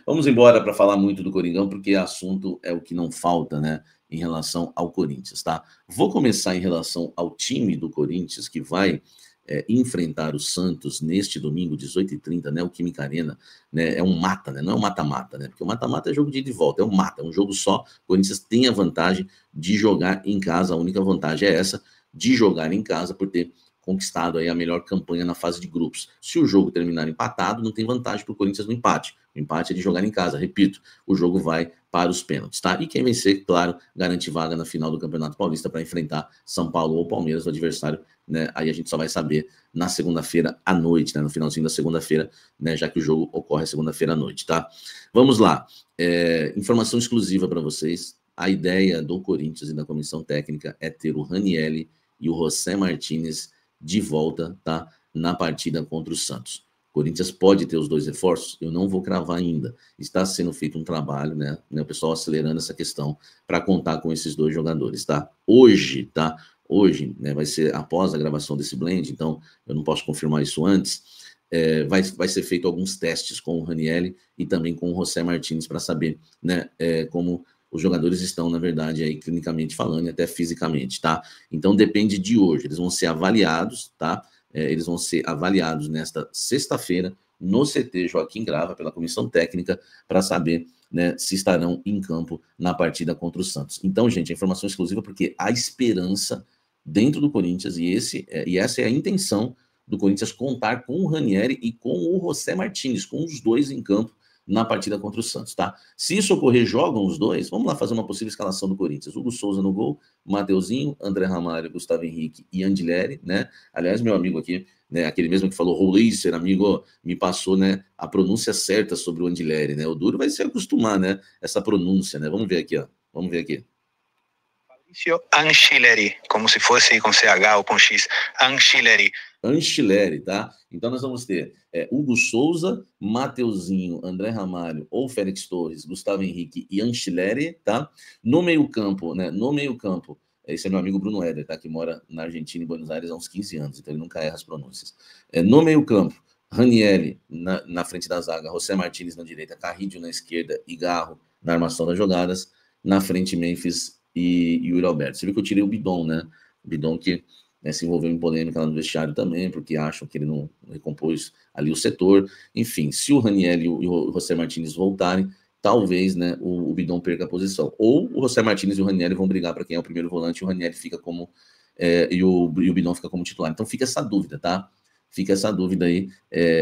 Vamos embora para falar muito do Coringão, porque assunto é o que não falta, né, em relação ao Corinthians, tá? Vou começar em relação ao time do Corinthians, que vai enfrentar o Santos neste domingo, 18h30, né, o Química Arena, né, é um mata, né, não é um mata-mata, né, porque o mata-mata é jogo de ida e volta, é um mata, é um jogo só. O Corinthians tem a vantagem de jogar em casa, a única vantagem é essa, de jogar em casa, por ter conquistado aí a melhor campanha na fase de grupos. Se o jogo terminar empatado, não tem vantagem para o Corinthians no empate. O empate é de jogar em casa, repito, o jogo vai para os pênaltis, tá? E quem vencer, claro, garante vaga na final do Campeonato Paulista para enfrentar São Paulo ou Palmeiras, o adversário, né? Aí a gente só vai saber na segunda-feira à noite, né? No finalzinho da segunda-feira, né? Já que o jogo ocorre segunda-feira à noite, tá? Vamos lá. Informação exclusiva para vocês. A ideia do Corinthians e da comissão técnica é ter o Ranielli e o José Martínez de volta, tá? Na partida contra o Santos. O Corinthians pode ter os dois reforços? Eu não vou cravar ainda. Está sendo feito um trabalho, né? O pessoal acelerando essa questão para contar com esses dois jogadores, tá? Hoje, tá? Hoje, né, vai ser após a gravação desse blend, então eu não posso confirmar isso antes. Vai ser feito alguns testes com o Ranielli e também com o José Martínez para saber, né, como os jogadores estão, na verdade, aí clinicamente falando e até fisicamente, tá? Então depende de hoje, eles vão ser avaliados, tá? Eles vão ser avaliados nesta sexta-feira no CT Joaquim Grava pela comissão técnica para saber, né, se estarão em campo na partida contra o Santos. Então, gente, a informação exclusiva porque a esperança dentro do Corinthians e essa é a intenção do Corinthians contar com o Ranieri e com o José Martínez, com os dois em campo na partida contra o Santos, tá? Se isso ocorrer, jogam os dois, vamos lá fazer uma possível escalação do Corinthians. Hugo Souza no gol, Mateuzinho, André Ramalho, Gustavo Henrique e Andileri, né? Aliás, meu amigo aqui, né, aquele mesmo que falou Roleiser, amigo, me passou, né, a pronúncia certa sobre o Andileri, né? O duro vai se acostumar, né, essa pronúncia, né? Vamos ver aqui, ó. Vamos ver aqui. Anchileri, como se fosse com CH ou com X, Anchileri. Anchileri, tá? Então nós vamos ter Hugo Souza, Mateuzinho, André Ramalho ou Félix Torres, Gustavo Henrique e Anchileri, tá? No meio-campo, né? No meio-campo, esse é meu amigo Bruno Éder, tá? Que mora na Argentina, em Buenos Aires, há uns 15 anos, então ele nunca erra as pronúncias. No meio-campo, Ranielli na frente da zaga, José Martínez na direita, Carrillo na esquerda e Garro na armação das jogadas. Na frente, Memphis e Yuri Alberto. Você viu que eu tirei o Bidon, né? O Bidon que se envolveu em polêmica lá no vestiário também, porque acham que ele não recompôs ali o setor. Enfim, se o Raniel e o José Martínez voltarem, talvez, né, o Bidon perca a posição. Ou o José Martínez e o Raniel vão brigar para quem é o primeiro volante, e o Raniel fica como e o Bidon fica como titular. Então fica essa dúvida, tá? Fica essa dúvida aí.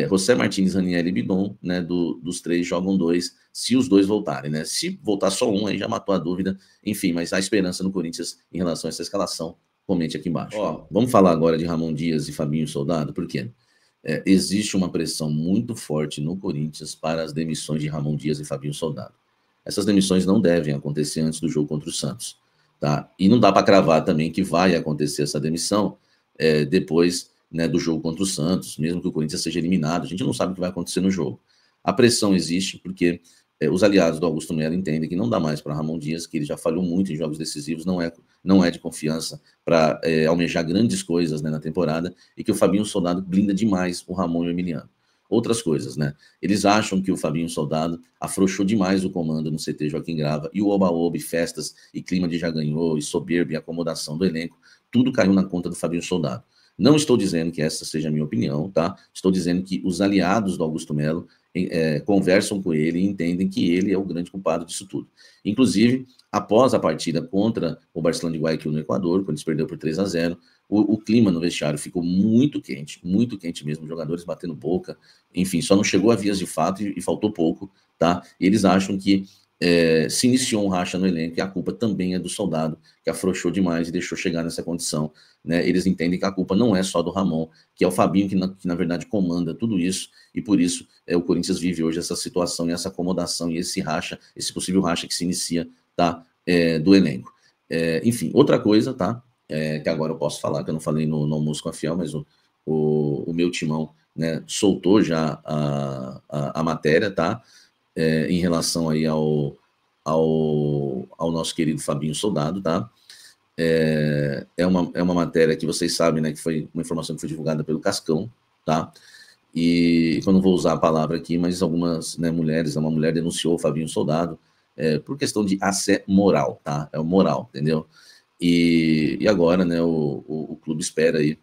José Martínez, Raniel e Bidon, né? Dos três jogam dois, se os dois voltarem, né? Se voltar só um, aí já matou a dúvida. Enfim, mas há esperança no Corinthians em relação a essa escalação. Comente aqui embaixo. Vamos falar agora de Ramon Dias e Fabinho Soldado, porque existe uma pressão muito forte no Corinthians para as demissões de Ramon Dias e Fabinho Soldado. Essas demissões não devem acontecer antes do jogo contra o Santos, tá? E não dá para cravar também que vai acontecer essa demissão depois, né, do jogo contra o Santos, mesmo que o Corinthians seja eliminado. A gente não sabe o que vai acontecer no jogo. A pressão existe porque os aliados do Augusto Melo entendem que não dá mais para Ramon Dias, que ele já falhou muito em jogos decisivos, não é de confiança para almejar grandes coisas, né, na temporada, e que o Fabinho Soldado blinda demais o Ramon e o Emiliano. Outras coisas, né? Eles acham que o Fabinho Soldado afrouxou demais o comando no CT Joaquim Grava, e o oba-oba, festas, e clima de já ganhou, e soberba, e acomodação do elenco, tudo caiu na conta do Fabinho Soldado. Não estou dizendo que essa seja a minha opinião, tá? Estou dizendo que os aliados do Augusto Melo conversam com ele e entendem que ele é o grande culpado disso tudo. Inclusive, após a partida contra o Barcelona de Guayaquil no Equador, quando eles perderam por 3-0, o clima no vestiário ficou muito quente mesmo, jogadores batendo boca, enfim, só não chegou a vias de fato e faltou pouco, tá? E eles acham que se iniciou um racha no elenco e a culpa também é do Soldado, que afrouxou demais e deixou chegar nessa condição, né? Eles entendem que a culpa não é só do Ramon, que é o Fabinho que na verdade comanda tudo isso, e por isso o Corinthians vive hoje essa situação e essa acomodação e esse racha, esse possível racha que se inicia, tá? Do elenco. Enfim, outra coisa, tá? Que agora eu posso falar, que eu não falei no almoço com a Fiel, mas o meu timão, né, soltou já a matéria, tá? Em relação aí ao nosso querido Fabinho Soldado, tá? É uma matéria que vocês sabem, né, que foi uma informação que foi divulgada pelo Cascão, tá? E eu não vou usar a palavra aqui, mas algumas, né, mulheres, uma mulher denunciou o Fabinho Soldado por questão de assédio moral, tá? É o moral, entendeu? E agora, né, o clube espera aí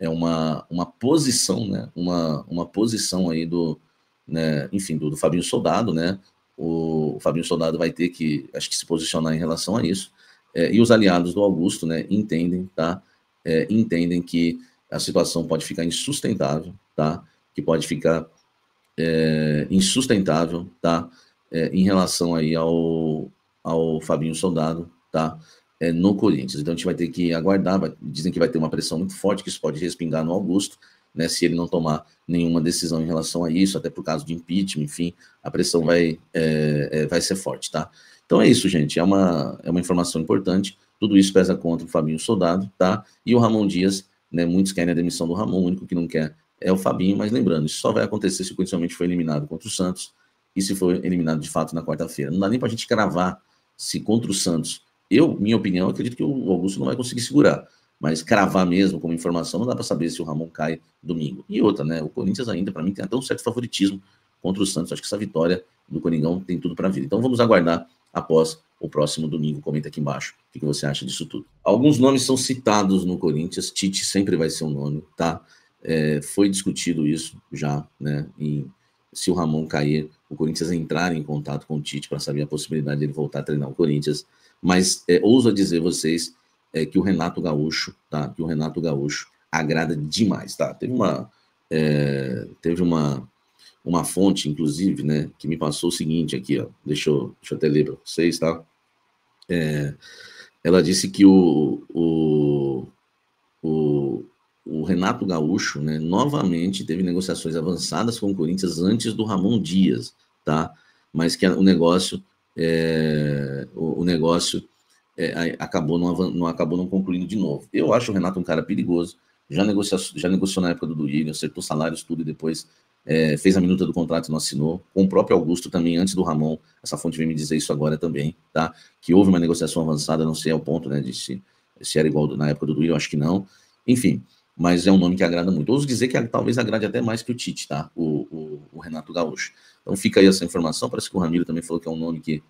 uma posição, né, uma posição aí do, né, enfim, do Fabinho Soldado, né? O Fabinho Soldado vai ter que, acho que, se posicionar em relação a isso. E os aliados do Augusto, né, entendem, tá? Entendem que a situação pode ficar insustentável, tá? Que pode ficar insustentável, tá? Em relação aí ao Fabinho Soldado, tá? No Corinthians. Então a gente vai ter que aguardar. Dizem que vai ter uma pressão muito forte, que isso pode respingar no Augusto, né? Se ele não tomar nenhuma decisão em relação a isso, até por causa de impeachment, enfim, a pressão vai ser forte, tá? Então é isso, gente. É uma informação importante. Tudo isso pesa contra o Fabinho Soldado, tá? E o Ramon Dias, né? Muitos querem a demissão do Ramon, o único que não quer é o Fabinho, mas lembrando, isso só vai acontecer se o Corinthians for eliminado contra o Santos e se for eliminado de fato na quarta-feira. Não dá nem para a gente cravar se contra o Santos. Minha opinião, acredito que o Augusto não vai conseguir segurar, mas cravar mesmo como informação, não dá para saber se o Ramon cai domingo. E outra, né? O Corinthians ainda, para mim, tem até um certo favoritismo contra o Santos. Acho que essa vitória do Coringão tem tudo para vir. Então vamos aguardar após o próximo domingo. Comenta aqui embaixo o que você acha disso tudo. Alguns nomes são citados no Corinthians. Tite sempre vai ser um nome, tá? Foi discutido isso já, né? Se o Ramon cair, o Corinthians entrar em contato com o Tite para saber a possibilidade de ele voltar a treinar o Corinthians. Mas ouso dizer a vocês que o Renato Gaúcho, tá? Que o Renato Gaúcho agrada demais, tá? Teve uma fonte, inclusive, né? Que me passou o seguinte aqui, ó. Deixa eu até ler para vocês, tá? Ela disse que o Renato Gaúcho, né, novamente teve negociações avançadas com o Corinthians antes do Ramon Dias, tá? Mas que o negócio acabou não concluindo de novo. Eu acho o Renato um cara perigoso, já negociou na época do Duílio, acertou salários, tudo, e depois fez a minuta do contrato e não assinou, com o próprio Augusto também, antes do Ramon. Essa fonte vem me dizer isso agora também, tá? Que houve uma negociação avançada, não sei ao ponto, né, de se era igual na época do Duílio, acho que não. Enfim, mas é um nome que agrada muito. Ouso dizer que talvez agrade até mais que o Tite, tá? O Renato Gaúcho. Então fica aí essa informação. Parece que o Ramiro também falou que é um nome que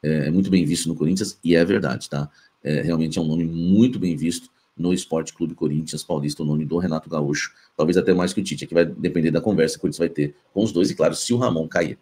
é muito bem visto no Corinthians, e é verdade, tá? Realmente é um nome muito bem visto no Esporte Clube Corinthians Paulista, o nome do Renato Gaúcho, talvez até mais que o Tite, que vai depender da conversa que o Corinthians vai ter com os dois, e claro, se o Ramon cair.